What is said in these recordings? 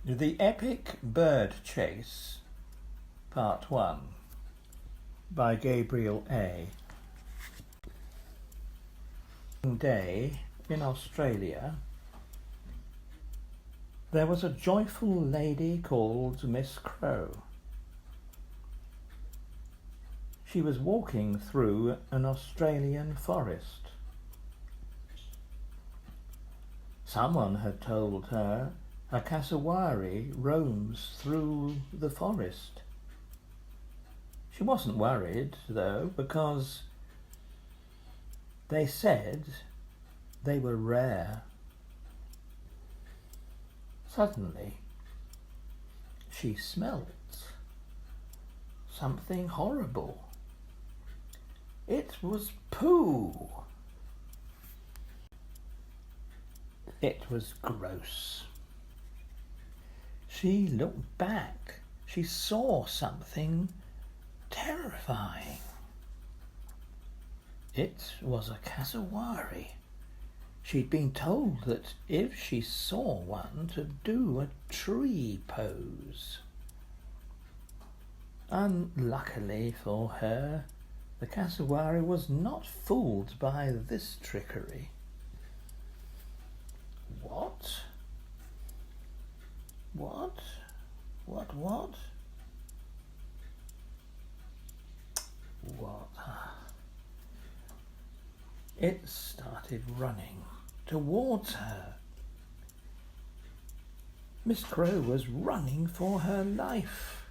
The Epic Bird Chase, Part 1, by Gabriel A. Day in Australia, there was a joyful lady called Miss Crowe. She was walking through an Australian forest. Someone had told her a cassowary roams through the forest. She wasn't worried, though, because they said they were rare. Suddenly, she smelt something horrible. It was poo. It was gross. She looked back. She saw something terrifying. It was a cassowary. She'd been told that if she saw one, to do a tree pose. Unluckily for her, the cassowary was not fooled by this trickery. What? What? What? What? What? It started running towards her. Miss Crowe was running for her life.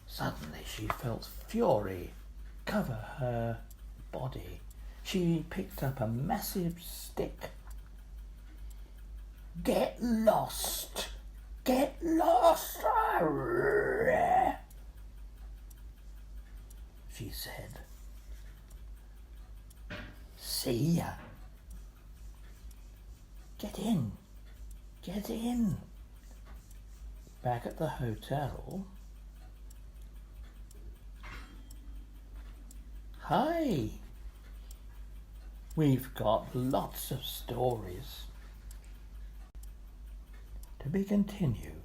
Suddenly she felt fury cover her body. She picked up a massive stick. "Get lost! Get lost!" she said. "See ya. Get in. Get in." Back at the hotel. "Hi. We've got lots of stories." To be continued.